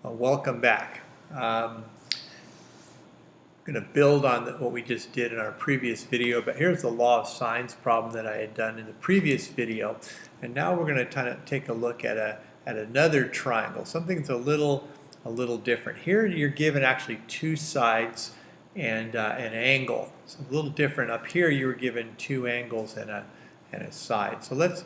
Welcome back. I'm going to build on what we just did in our previous video, but here's the law of sines problem that I had done in the previous video. And now we're going to kind of take a look at another triangle, something that's a little different. Here you're given actually two sides and an angle. It's a little different. Up here you were given two angles and a side. So let's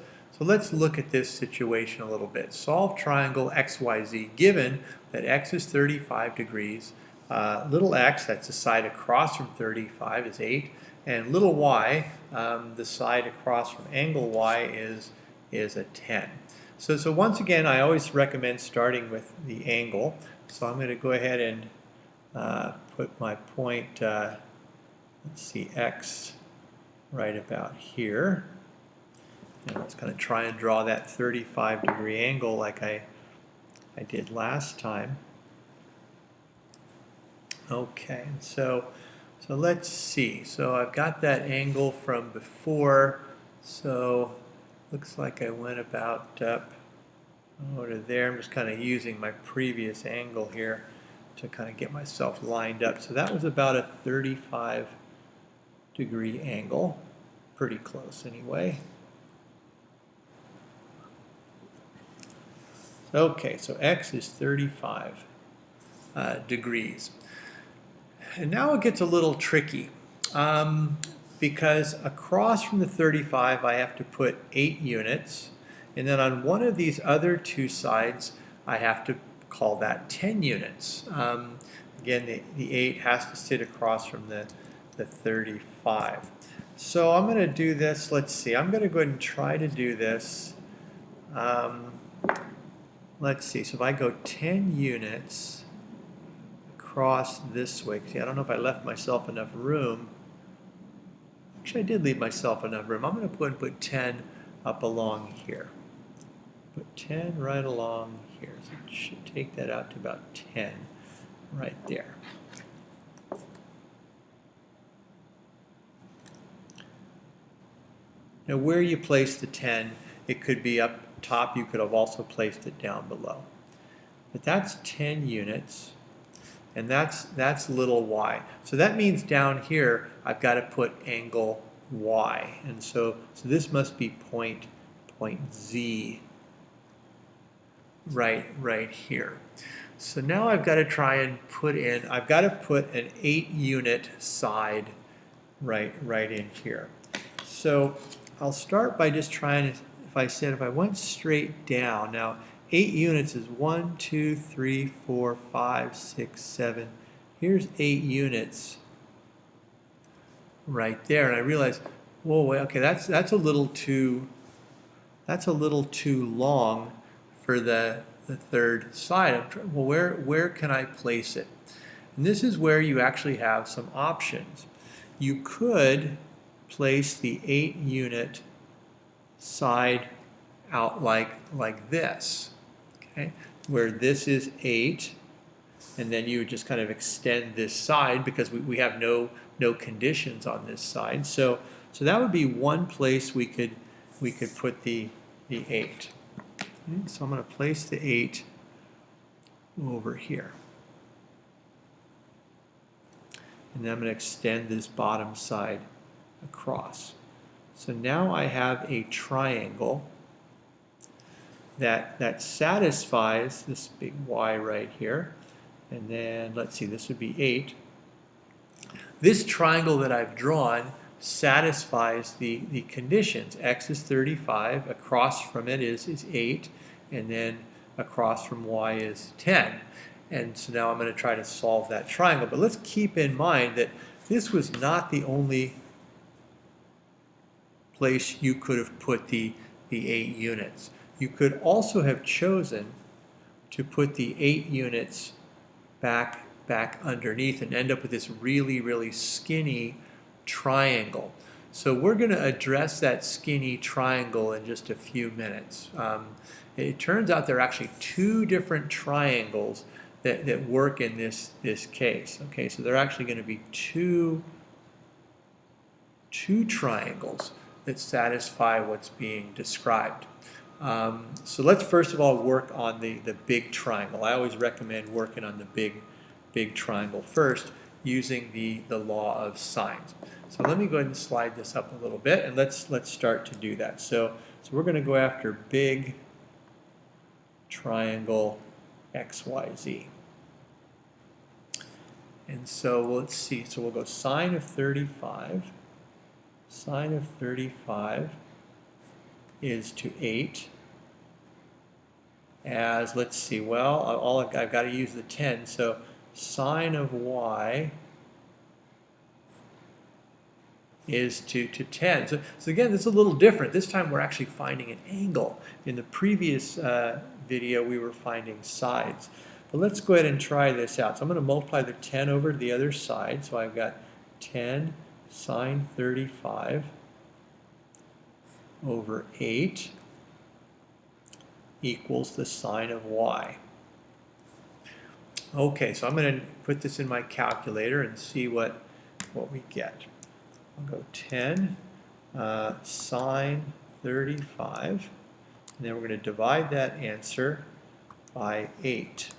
look at this situation a little bit. Solve triangle XYZ given that x is 35 degrees, little x, that's the side across from 35, is 8, and little y, the side across from angle y, is a 10. So once again, I always recommend starting with the angle. So I'm going to go ahead and put my point, let's see, x right about here. And let's kind of try and draw that 35-degree angle like I did last time. Okay, so let's see. So I've got that angle from before. So looks like I went about up over to there. I'm just kind of using my previous angle here to kind of get myself lined up. So that was about a 35-degree angle. Pretty close anyway. Okay, so x is 35 degrees. And now it gets a little tricky because across from the 35 I have to put 8 units, and then on one of these other two sides I have to call that 10 units. Again, the 8 has to sit across from the 35. So I'm going to do this, let's see, I'm going to go ahead and try to do this. Let's see, so if I go 10 units across this way, see, I don't know if I left myself enough room. Actually, I did leave myself enough room. I'm going to put 10 up along here. Put 10 right along here. So it should take that out to about 10 right there. Now, where you place the 10, it could be up top, you could have also placed it down below. But that's 10 units, and that's little y. So that means down here I've got to put angle y, and so this must be point Z right here. So now I've got to try and I've got to put an 8-unit side right in here. So I'll start by just trying to, if I went straight down, now 8 units is 1, 2, 3, 4, 5, 6, 7. Here's 8 units right there, and I realize, whoa, wait, okay, that's a little too long for the third side. Well, where can I place it? And this is where you actually have some options. You could place the 8-unit side out like this, okay, where this is 8, and then you would just kind of extend this side because we have no conditions on this side. So that would be one place we could put the 8. Okay, so I'm going to place the 8 over here, and then I'm going to extend this bottom side across. So now I have a triangle that satisfies this big Y right here. And then, let's see, this would be 8. This triangle that I've drawn satisfies the conditions. X is 35, across from it is 8, and then across from Y is 10. And so now I'm going to try to solve that triangle. But let's keep in mind that this was not the only place you could have put the 8 units. You could also have chosen to put the 8 units back underneath and end up with this really skinny triangle. So we're going to address that skinny triangle in just a few minutes. It turns out there are actually 2 different triangles that work in this case. Okay, so there are actually going to be two triangles that satisfy what's being described. So let's first of all work on the big triangle. I always recommend working on the big triangle first using the law of sines. So let me go ahead and slide this up a little bit, and let's start to do that. So we're going to go after big triangle XYZ. And so let's see. So we'll go sine of 35. Sine of 35 is to 8. As, let's see, well, I've got to use the 10. So sine of y is to 10. So again, this is a little different. This time we're actually finding an angle. In the previous video, we were finding sides. But let's go ahead and try this out. So I'm going to multiply the 10 over to the other side. So I've got 10 sine 35 over 8 equals the sine of y. Okay, so I'm going to put this in my calculator and see what we get. I'll go 10 sine 35, and then we're going to divide that answer by 8.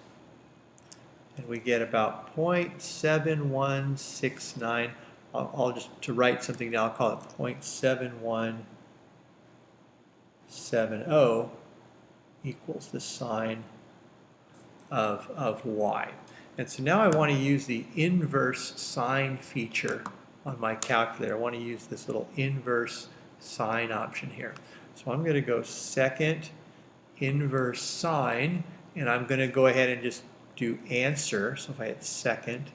And we get about 0.7169. I'll just, to write something down, I'll call it 0.7170 equals the sine of y. And so now I want to use the inverse sine feature on my calculator. I want to use this little inverse sine option here. So I'm going to go second inverse sine, and I'm going to go ahead and just do answer. So if I hit second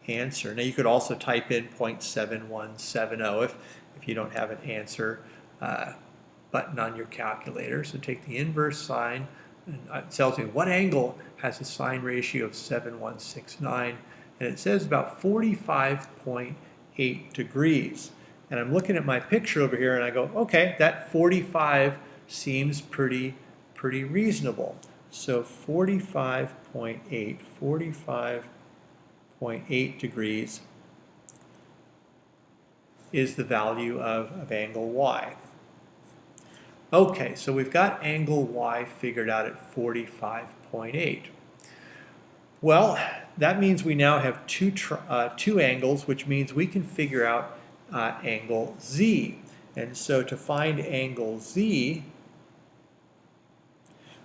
answer. Now you could also type in 0.7170 if you don't have an answer button on your calculator. So take the inverse sine, and it tells me what angle has a sine ratio of 7169, and it says about 45.8 degrees. And I'm looking at my picture over here and I go, okay, that 45 seems pretty reasonable. So 45.8 degrees is the value of angle y. Okay, so we've got angle y figured out at 45.8. Well, that means we now have two angles, which means we can figure out angle z. And so to find angle z,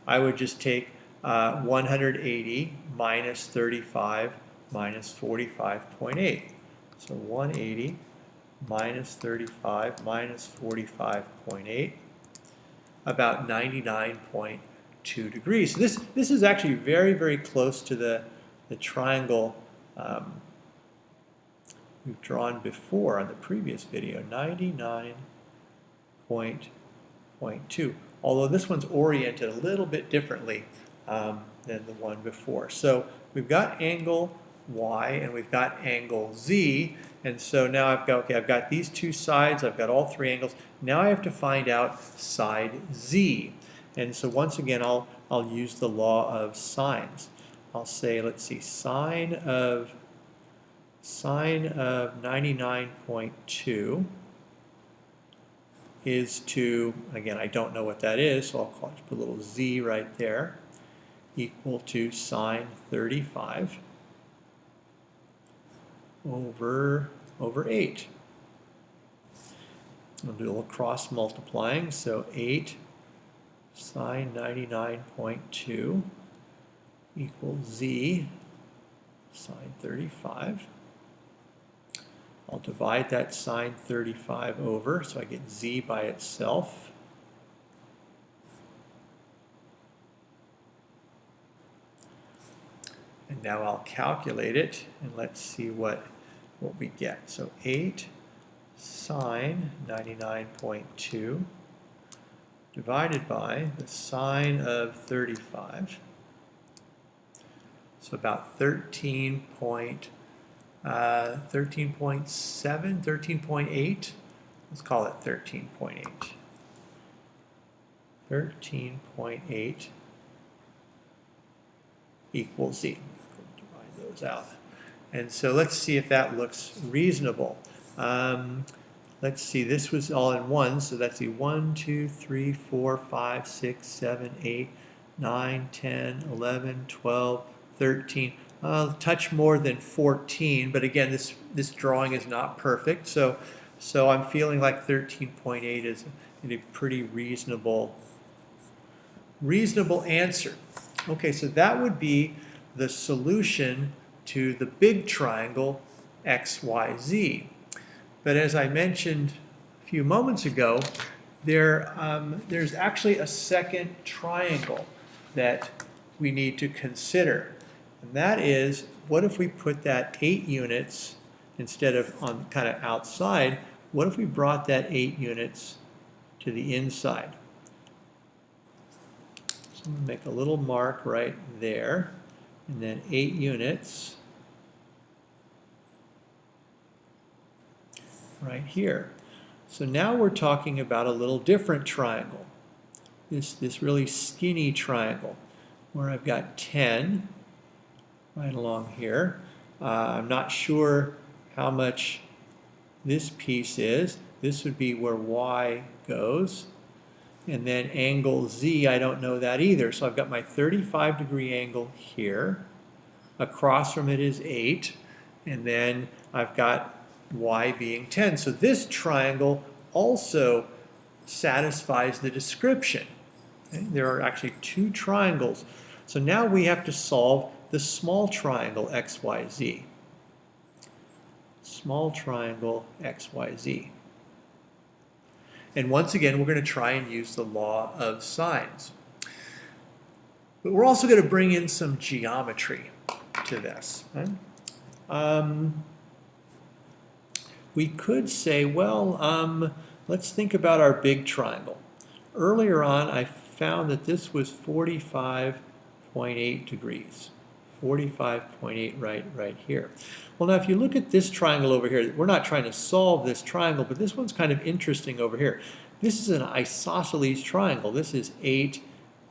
I would just take 180 minus 35 minus 45.8. So 180 minus 35 minus 45.8, about 99.2 degrees. So this is actually very close to the triangle we've drawn before on the previous video, 99.2. Although this one's oriented a little bit differently than the one before. So we've got angle y and we've got angle z, and so now I've got these two sides, I've got all three angles. Now I have to find out side z. And so once again I'll use the law of sines. I'll say, let's see, sine of 99.2 is to, again, I don't know what that is, so I'll just put a little z right there, equal to sine 35 over 8. I'll do a little cross multiplying, so 8 sine 99.2 equals z sine 35. I'll divide that sine 35 over, so I get z by itself. And now I'll calculate it, and let's see what we get. So 8 sine 99.2 divided by the sine of 35. So about 13.7, 13.8. Let's call it 13.8. 13.8 equals z. Divide those out. And so let's see if that looks reasonable. let's see, this was all in one, so that's the 1, 2, 3, 4, 5, 6, 7, 8, 9, 10, 11, 12, 13. A touch more than 14, but again, this drawing is not perfect, so I'm feeling like 13.8 is a pretty reasonable answer. Okay, so that would be the solution to the big triangle XYZ. But as I mentioned a few moments ago, there's actually a second triangle that we need to consider. And that is, what if we put that 8 units, instead of on kind of outside, what if we brought that 8 units to the inside? So I'm going to make a little mark right there, and then 8 units right here. So now we're talking about a little different triangle, this really skinny triangle, where I've got 10 right along here. I'm not sure how much this piece is. This would be where Y goes. And then angle Z, I don't know that either. So I've got my 35-degree angle here. Across from it is 8. And then I've got Y being 10. So this triangle also satisfies the description. Okay? There are actually 2 triangles. So now we have to solve the small triangle XYZ. Small triangle XYZ. And once again, we're going to try and use the law of sines. But we're also going to bring in some geometry to this. Right? We could say, well, let's think about our big triangle. Earlier on, I found that this was 45.8 degrees. 45.8 right here. Well, now if you look at this triangle over here, we're not trying to solve this triangle, but this one's kind of interesting over here. This is an isosceles triangle. This is 8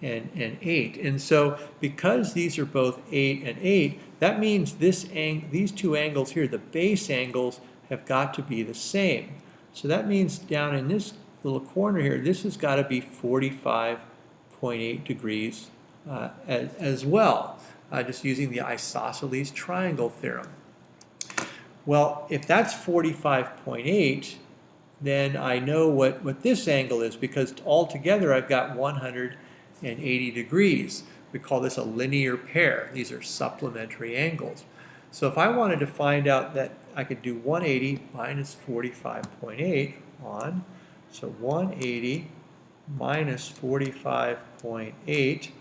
and 8. And so because these are both 8 and 8, that means these 2 angles here, the base angles, have got to be the same. So that means down in this little corner here, this has got to be 45.8 degrees as well. Just using the isosceles triangle theorem. Well, if that's 45.8, then I know what this angle is, because altogether I've got 180 degrees. We call this a linear pair. These are supplementary angles. So if I wanted to find out that, I could do 180 minus 45.8 on, so 180 minus 45.8,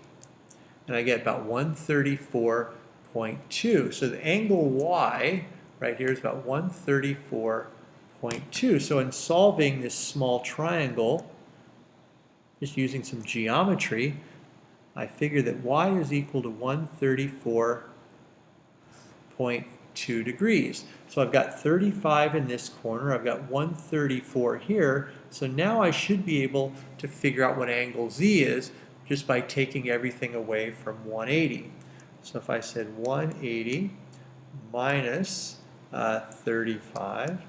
and I get about 134.2. So the angle Y right here is about 134.2. So in solving this small triangle, just using some geometry, I figure that Y is equal to 134.2 degrees. So I've got 35 in this corner, I've got 134 here, so now I should be able to figure out what angle Z is just by taking everything away from 180. So if I said 180 minus 35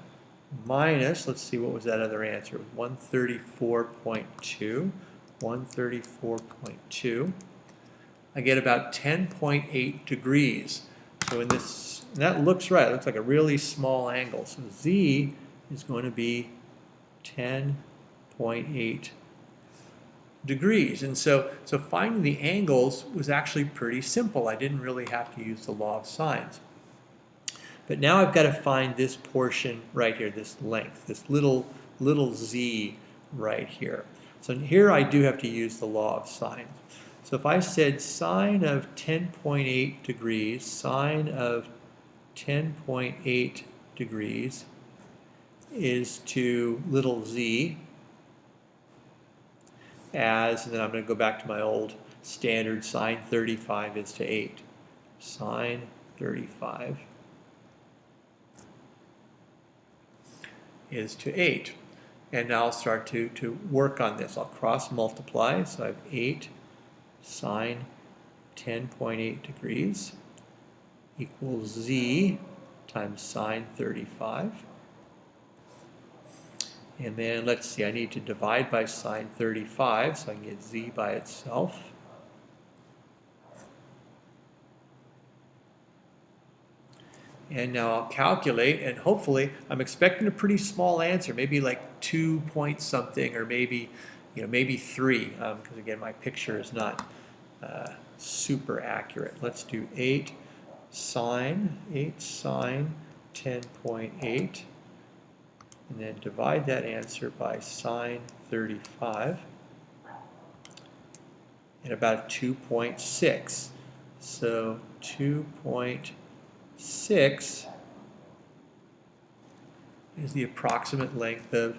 minus, let's see, what was that other answer? 134.2. 134.2. I get about 10.8 degrees. So in this, and that looks right. It looks like a really small angle. So Z is going to be 10.8 degrees. And so finding the angles was actually pretty simple. I didn't really have to use the law of sines. But now I've got to find this portion right here, this length, this little z right here. So here I do have to use the law of sines. So if I said sine of 10.8 degrees, sine of 10.8 degrees is to little z, as, and then I'm going to go back to my old standard, sine 35 is to 8. Sine 35 is to 8. And now I'll start to work on this. I'll cross multiply, so I have 8 sine 10.8 degrees equals z times sine 35. And then let's see, I need to divide by sine 35, so I can get z by itself. And now I'll calculate, and hopefully I'm expecting a pretty small answer, maybe like 2 point something, or maybe, maybe 3, because again, my picture is not super accurate. Let's do 8 sine 10.8, and then divide that answer by sine 35, and about 2.6. So 2.6 is the approximate length of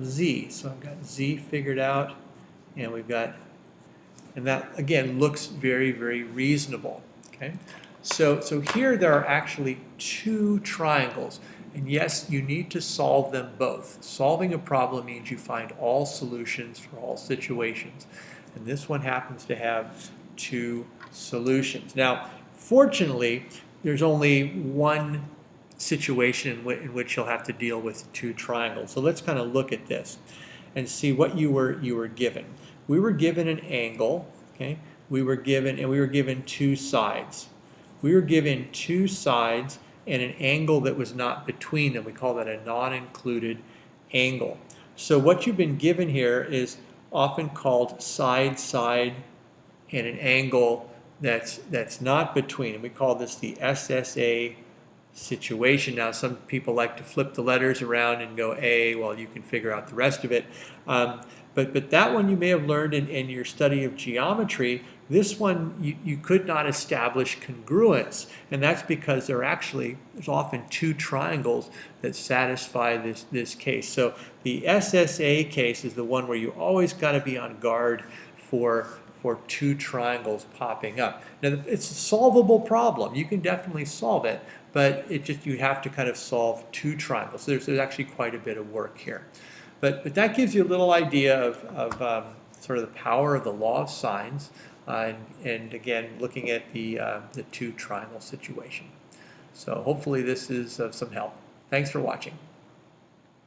z. So I've got z figured out, and we've got, and that again looks very, very reasonable. Okay, so here there are actually 2 triangles, and yes, you need to solve them both. Solving a problem means you find all solutions for all situations, and this one happens to have 2 solutions. Now, fortunately, there's only one situation in which you'll have to deal with 2 triangles. So let's kind of look at this and see what you were given. We were given an angle, okay? We were given 2 sides. We were given 2 sides and an angle that was not between them. We call that a non-included angle. So what you've been given here is often called side-side, and an angle that's not between. And we call this the SSA situation. Now, some people like to flip the letters around and go A, well, you can figure out the rest of it. But that one you may have learned in your study of geometry. This one you could not establish congruence, and that's because there's often 2 triangles that satisfy this case. So the SSA case is the one where you always got to be on guard for 2 triangles popping up. Now, it's a solvable problem. You can definitely solve it, but you have to kind of solve 2 triangles. So there's actually quite a bit of work here. But that gives you a little idea of sort of the power of the law of sines, and again, looking at the 2 triangle situation. So hopefully this is of some help. Thanks for watching.